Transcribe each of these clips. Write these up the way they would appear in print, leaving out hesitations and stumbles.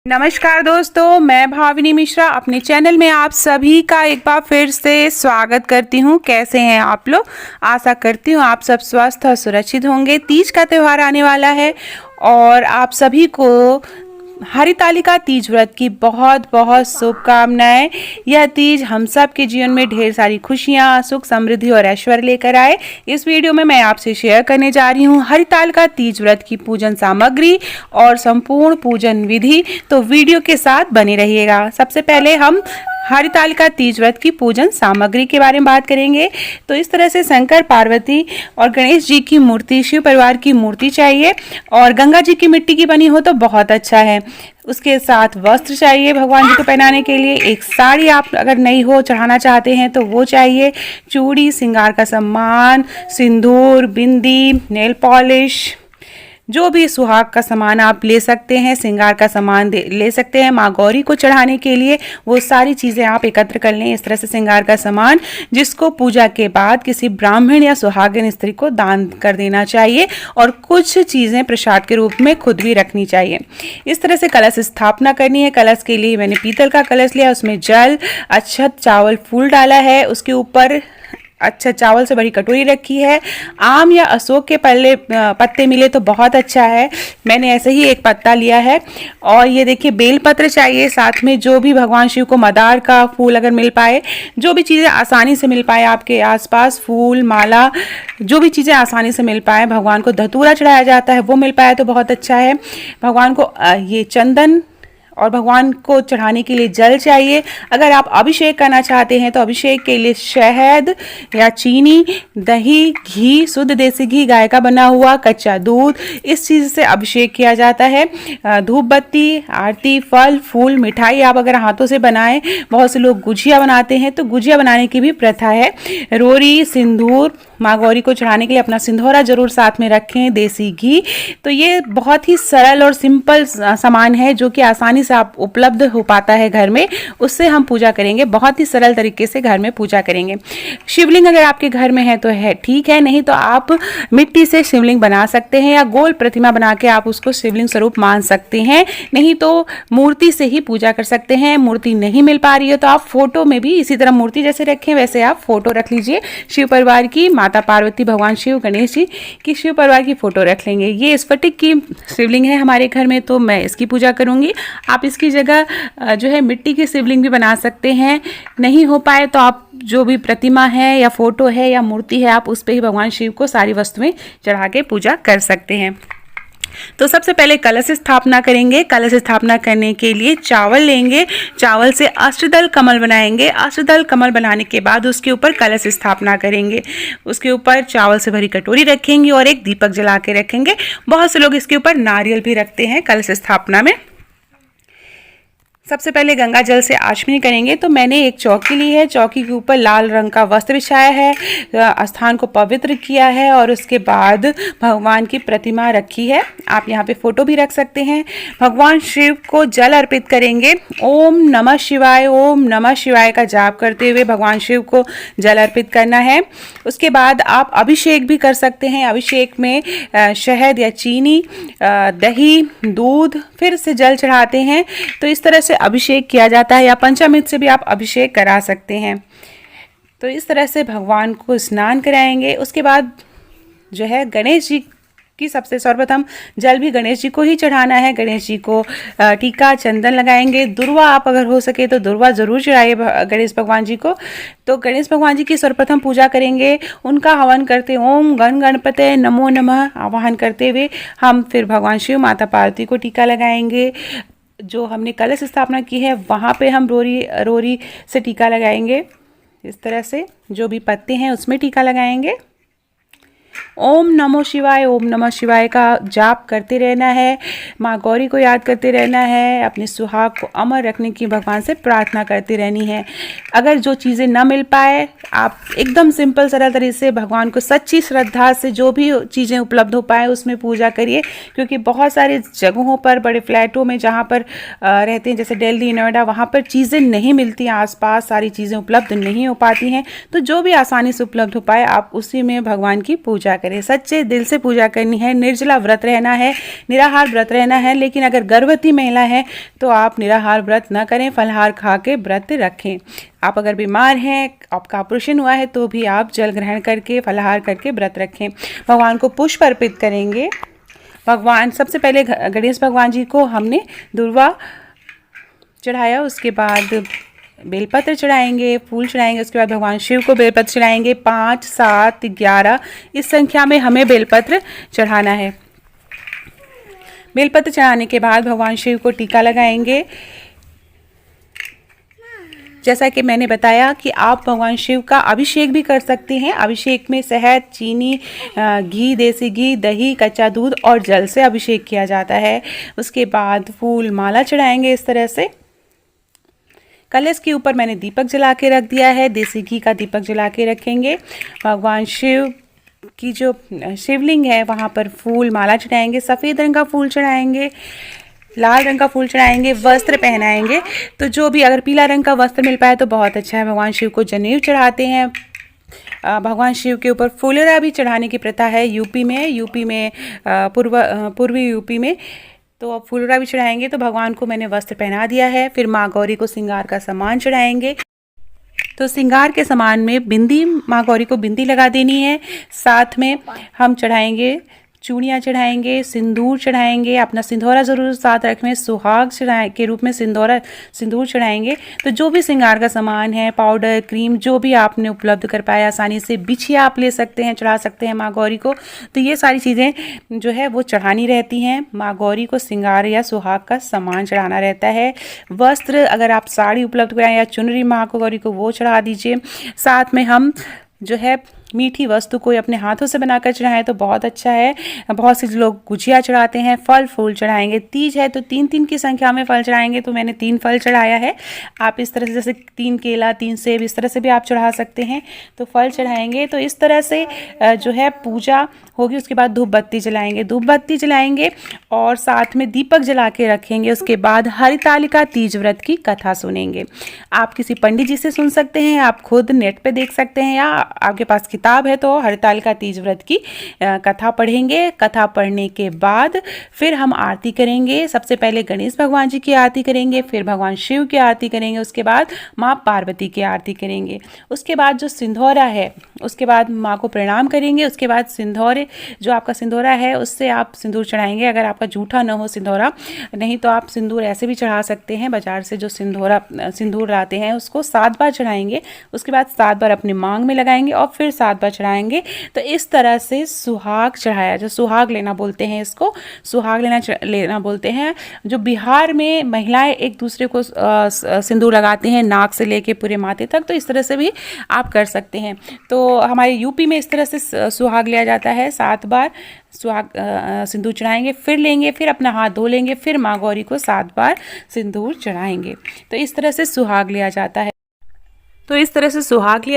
नमस्कार दोस्तों, मैं भाविनी मिश्रा अपने चैनल में आप सभी का एक बार फिर से स्वागत करती हूँ। कैसे हैं आप लोग? आशा करती हूँ आप सब स्वस्थ और सुरक्षित होंगे। तीज का त्यौहार आने वाला है और आप सभी को हरितालिका तीज व्रत की बहुत बहुत शुभकामनाएं। यह तीज हम सब के जीवन में ढेर सारी खुशियां, सुख, समृद्धि और ऐश्वर्य लेकर आए। इस वीडियो में मैं आपसे शेयर करने जा रही हूं हरितालिका तीज व्रत की पूजन सामग्री और संपूर्ण पूजन विधि, तो वीडियो के साथ बने रहिएगा। सबसे पहले हम हरितालिका तीज व्रत की पूजन सामग्री के बारे में बात करेंगे। तो इस तरह से शंकर, पार्वती और गणेश जी की मूर्ति, शिव परिवार की मूर्ति चाहिए और गंगा जी की मिट्टी की बनी हो तो बहुत अच्छा है। उसके साथ वस्त्र चाहिए भगवान जी को पहनाने के लिए। एक साड़ी आप अगर नहीं हो चढ़ाना चाहते हैं तो वो चाहिए। चूड़ी, श्रृंगार का सामान, सिंदूर, बिंदी, नेल पॉलिश, जो भी सुहाग का सामान आप ले सकते हैं, श्रृंगार का सामान ले सकते हैं। माँ गौरी को चढ़ाने के लिए वो सारी चीज़ें आप एकत्र कर लें। इस तरह से श्रृंगार का सामान जिसको पूजा के बाद किसी ब्राह्मण या सुहागिन स्त्री को दान कर देना चाहिए और कुछ चीज़ें प्रसाद के रूप में खुद भी रखनी चाहिए। इस तरह से कलश स्थापना करनी है। कलश के लिए मैंने पीतल का कलश लिया, उसमें जल, अक्षत, चावल, फूल डाला है। उसके ऊपर अच्छा चावल से बड़ी कटोरी रखी है। आम या अशोक के पत्ते मिले तो बहुत अच्छा है। मैंने ऐसे ही एक पत्ता लिया है। और ये देखिए बेल पत्र चाहिए, साथ में जो भी भगवान शिव को मदार का फूल अगर मिल पाए, जो भी चीज़ें आसानी से मिल पाए आपके आसपास, फूल, माला, जो भी चीज़ें आसानी से मिल पाए। भगवान को धतूरा चढ़ाया जाता है, वो मिल पाए तो बहुत अच्छा है। भगवान को ये चंदन और भगवान को चढ़ाने के लिए जल चाहिए। अगर आप अभिषेक करना चाहते हैं तो अभिषेक के लिए शहद या चीनी, दही, घी, शुद्ध देसी घी, गाय का बना हुआ, कच्चा दूध, इस चीज़ से अभिषेक किया जाता है। धूप बत्ती, आरती, फल, फूल, मिठाई आप अगर हाथों से बनाएं, बहुत से लोग गुजिया बनाते हैं तो गुजिया बनाने की भी प्रथा है। रोरी, सिंदूर, माँ गौरी को चढ़ाने के लिए अपना सिंधौरा जरूर साथ में रखें, देसी घी। तो ये बहुत ही सरल और सिंपल सामान है जो कि आसानी से आप उपलब्ध हो पाता है घर में। उससे हम पूजा करेंगे, बहुत ही सरल तरीके से घर में पूजा करेंगे। शिवलिंग अगर आपके घर में है तो है ठीक है, नहीं तो आप मिट्टी से शिवलिंग बना सकते हैं या गोल प्रतिमा बना के आप उसको शिवलिंग स्वरूप मान सकते हैं। नहीं तो मूर्ति से ही पूजा कर सकते हैं। मूर्ति नहीं मिल पा रही है तो आप फोटो में भी इसी तरह मूर्ति जैसे रखें वैसे आप फोटो रख लीजिए। शिव परिवार की, माता पार्वती, भगवान शिव, गणेश जी की शिव परिवार की फोटो रख लेंगे। ये स्फटिक की शिवलिंग है हमारे घर में तो मैं इसकी पूजा करूंगी। आप इसकी जगह जो है मिट्टी की शिवलिंग भी बना सकते हैं। नहीं हो पाए तो आप जो भी प्रतिमा है या फोटो है या मूर्ति है आप उस पर ही भगवान शिव को सारी वस्तुएं चढ़ा के पूजा कर सकते हैं। तो सबसे पहले कलश स्थापना करेंगे। कलश स्थापना करने के लिए चावल लेंगे। चावल से अष्टदल कमल बनाएंगे। अष्टदल कमल बनाने के बाद उसके ऊपर कलश स्थापना करेंगे। उसके ऊपर चावल से भरी कटोरी रखेंगे और एक दीपक जला के रखेंगे। बहुत से लोग इसके ऊपर नारियल भी रखते हैं कलश स्थापना में। सबसे पहले गंगा जल से आचमनी करेंगे। तो मैंने एक चौकी ली है, चौकी के ऊपर लाल रंग का वस्त्र बिछाया है, स्थान को पवित्र किया है और उसके बाद भगवान की प्रतिमा रखी है। आप यहाँ पे फोटो भी रख सकते हैं। भगवान शिव को जल अर्पित करेंगे। ओम नमः शिवाय, ओम नमः शिवाय का जाप करते हुए भगवान शिव को जल अर्पित करना है। उसके बाद आप अभिषेक भी कर सकते हैं। अभिषेक में शहद या चीनी, दही, दूध, फिर से जल चढ़ाते हैं। तो इस तरह से अभिषेक किया जाता है या पंचामृत से भी आप अभिषेक करा सकते हैं। तो इस तरह से भगवान को स्नान कराएंगे। उसके बाद जो है गणेश जी की सबसे सर्वप्रथम जल भी गणेश जी को ही चढ़ाना है। गणेश जी को टीका, चंदन लगाएंगे। दुर्वा आप अगर हो सके तो दुर्वा जरूर चढ़ाइए गणेश भगवान जी को। तो गणेश भगवान जी की सर्वप्रथम पूजा करेंगे, उनका हवन करते ओम गण गणपते नमो नमः आवाहन करते हुए हम फिर भगवान शिव, माता पार्वती को टीका लगाएंगे। जो हमने कलश स्थापना की है वहाँ पे हम रोरी से टीका लगाएंगे। इस तरह से जो भी पत्ते हैं उसमें टीका लगाएंगे। ओम नमो शिवाय, ओम नमः शिवाय का जाप करते रहना है। माँ गौरी को याद करते रहना है। अपने सुहाग को अमर रखने की भगवान से प्रार्थना करती रहनी है। अगर जो चीज़ें ना मिल पाए, आप एकदम सिंपल सरल तरीके से भगवान को सच्ची श्रद्धा से जो भी चीज़ें उपलब्ध हो पाए उसमें पूजा करिए। क्योंकि बहुत सारी जगहों पर, बड़े फ्लैटों में जहाँ पर रहते हैं, जैसे दिल्ली, नोएडा, वहाँ पर चीज़ें नहीं मिलती, आसपास सारी चीज़ें उपलब्ध नहीं हो पाती हैं। तो जो भी आसानी से उपलब्ध हो पाए आप उसी में भगवान की पूजा पूजा करें। सच्चे दिल से पूजा करनी है, निर्जला व्रत रहना है, निराहार व्रत रहना है। लेकिन अगर गर्भवती महिला है तो आप निराहार व्रत ना करें, फलाहार खा के व्रत रखें। आप अगर बीमार हैं, आपका ऑपरेशन हुआ है, तो भी आप जल ग्रहण करके फलाहार करके व्रत रखें। भगवान को पुष्प अर्पित करेंगे। भगवान सबसे पहले गणेश भगवान जी को हमने दुर्वा चढ़ाया, उसके बाद बेलपत्र चढ़ाएंगे, फूल चढ़ाएंगे, उसके बाद भगवान शिव को बेलपत्र चढ़ाएंगे। 5, 7, 11 इस संख्या में हमें बेलपत्र चढ़ाना है। बेलपत्र चढ़ाने के बाद भगवान शिव को टीका लगाएंगे। जैसा कि मैंने बताया कि आप भगवान शिव का अभिषेक भी कर सकते हैं। अभिषेक में शहद, चीनी, घी, देसी घी, दही, कच्चा दूध और जल से अभिषेक किया जाता है। उसके बाद फूल माला चढ़ाएंगे। इस तरह से कलश के ऊपर मैंने दीपक जला के रख दिया है, देसी घी का दीपक जला के रखेंगे। भगवान शिव की जो शिवलिंग है वहाँ पर फूल माला चढ़ाएंगे। सफ़ेद रंग का फूल चढ़ाएंगे, लाल रंग का फूल चढ़ाएंगे, वस्त्र पहनाएंगे। तो जो भी अगर पीला रंग का वस्त्र मिल पाए तो बहुत अच्छा है। भगवान शिव को जनेऊ चढ़ाते हैं। भगवान शिव के ऊपर फुलरा भी चढ़ाने की प्रथा है यूपी में पूर्वी यूपी में। तो अब फुलरा भी चढ़ाएंगे। तो भगवान को मैंने वस्त्र पहना दिया है। फिर माँ गौरी को श्रृंगार का सामान चढ़ाएंगे। तो श्रृंगार के सामान में बिंदी, माँ गौरी को बिंदी लगा देनी है। साथ में हम चढ़ाएंगे, चूड़ियाँ चढ़ाएंगे, सिंदूर चढ़ाएंगे। अपना सिंदूरा ज़रूर साथ रखें। सुहाग चढ़ाए के रूप में सिंदूर चढ़ाएंगे। तो जो भी श्रृंगार का सामान है, पाउडर, क्रीम, जो भी आपने उपलब्ध कर पाया आसानी से, बिछिया आप ले सकते हैं, चढ़ा सकते हैं माँ गौरी को। तो ये सारी चीज़ें जो है वो चढ़ानी रहती हैं। माँ गौरी को श्रृंगार या सुहाग का सामान चढ़ाना रहता है। वस्त्र, अगर आप साड़ी उपलब्ध कराएं या चुनरी माँ को गौरी को, वो चढ़ा दीजिए। साथ में हम जो है मीठी वस्तु कोई अपने हाथों से बनाकर चढ़ाएं तो बहुत अच्छा है। बहुत से लोग गुजिया चढ़ाते हैं, फल फूल चढ़ाएंगे। तीज है तो 3-3 की संख्या में फल चढ़ाएंगे। तो मैंने 3 फल चढ़ाया है। आप इस तरह से, जैसे 3 केला, 3 सेब, इस तरह से भी आप चढ़ा सकते हैं। तो फल चढ़ाएंगे। तो इस तरह से जो है पूजा होगी। उसके बाद धूप बत्ती जलाएंगे और साथ में दीपक जला के रखेंगे। उसके बाद हरितालिका तीज व्रत की कथा सुनेंगे। आप किसी पंडित जी से सुन सकते हैं, आप खुद नेट पे देख सकते हैं, या आपके पास किताब है तो हरितालिका तीज व्रत की कथा पढ़ेंगे। कथा पढ़ने के बाद फिर हम आरती करेंगे। सबसे पहले गणेश भगवान जी की आरती करेंगे, फिर भगवान शिव की आरती करेंगे, उसके बाद माँ पार्वती की आरती करेंगे। उसके बाद जो सिंधौरा है, उसके बाद माँ को प्रणाम करेंगे। उसके बाद सिंधौरे, जो आपका सिंदूरा है उससे आप सिंदूर चढ़ाएंगे। अगर आपका जूठा न हो सिंदूरा, नहीं तो आप सिंदूर ऐसे भी चढ़ा सकते हैं। बाजार से जो सिंदूर लाते हैं उसको 7 बार चढ़ाएंगे। उसके बाद 7 बार अपने मांग में लगाएंगे और फिर 7 बार चढ़ाएंगे। तो इस तरह से सुहाग चढ़ाया, जो सुहाग लेना बोलते हैं, इसको सुहाग लेना बोलते हैं। जो बिहार में महिलाएं एक दूसरे को सिंदूर लगाते हैं, नाक से लेके पूरे माथे तक। तो इस तरह से भी आप कर सकते हैं। तो हमारे यूपी में इस तरह से सुहाग लिया जाता है। 7 बार सुहाग सिंदूर चढ़ाएंगे, फिर लेंगे, फिर अपना हाथ धो लेंगे, फिर माँ गौरी को 7 बार सिंदूर चढ़ाएंगे। तो इस तरह से सुहाग लिया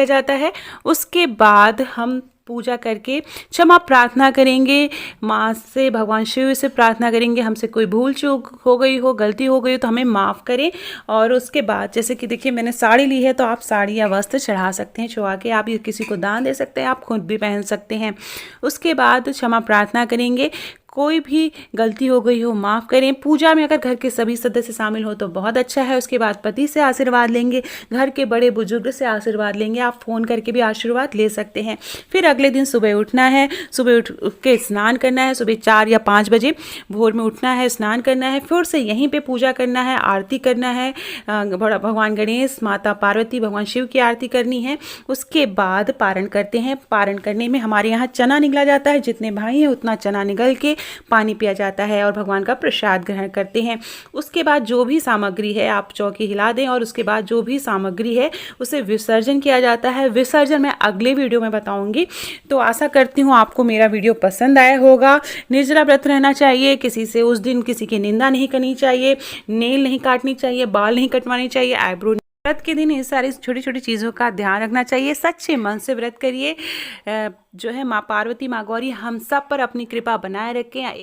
जाता है। उसके बाद हम पूजा करके क्षमा प्रार्थना करेंगे। माँ से, भगवान शिव से प्रार्थना करेंगे, हमसे कोई भूल चूक हो गई हो, गलती हो गई हो तो हमें माफ़ करें। और उसके बाद जैसे कि देखिए मैंने साड़ी ली है तो आप साड़ी या वस्त्र चढ़ा सकते हैं, चढ़ा के आप ये किसी को दान दे सकते हैं, आप खुद भी पहन सकते हैं। उसके बाद क्षमा प्रार्थना करेंगे, कोई भी गलती हो गई हो माफ़ करें। पूजा में अगर घर के सभी सदस्य शामिल हो तो बहुत अच्छा है। उसके बाद पति से आशीर्वाद लेंगे, घर के बड़े बुजुर्ग से आशीर्वाद लेंगे। आप फ़ोन करके भी आशीर्वाद ले सकते हैं। फिर अगले दिन सुबह उठना है, सुबह उठ के स्नान करना है। सुबह 4 या 5 बजे भोर में उठना है, स्नान करना है, फिर से यहीं पर पूजा करना है, आरती करना है। भगवान गणेश, माता पार्वती, भगवान शिव की आरती करनी है। उसके बाद पारण करते हैं। पारण करने में हमारे यहाँ चना निगला जाता है, जितने भाई हैं उतना चना निगल के पानी पिया जाता है और भगवान का प्रसाद ग्रहण करते हैं। उसके बाद जो भी सामग्री है आप चौकी हिला दें और उसके बाद जो भी सामग्री है उसे विसर्जन किया जाता है। विसर्जन मैं अगले वीडियो में बताऊंगी। तो आशा करती हूँ आपको मेरा वीडियो पसंद आया होगा। निर्जला व्रत रहना चाहिए, किसी से उस दिन किसी की निंदा नहीं करनी चाहिए, नेल नहीं काटनी चाहिए, बाल नहीं कटवाने चाहिए, आईब्रो। व्रत के दिन इस सारी छोटी छोटी चीज़ों का ध्यान रखना चाहिए। सच्चे मन से व्रत करिए। जो है माँ पार्वती, माँ गौरी हम सब पर अपनी कृपा बनाए रखें।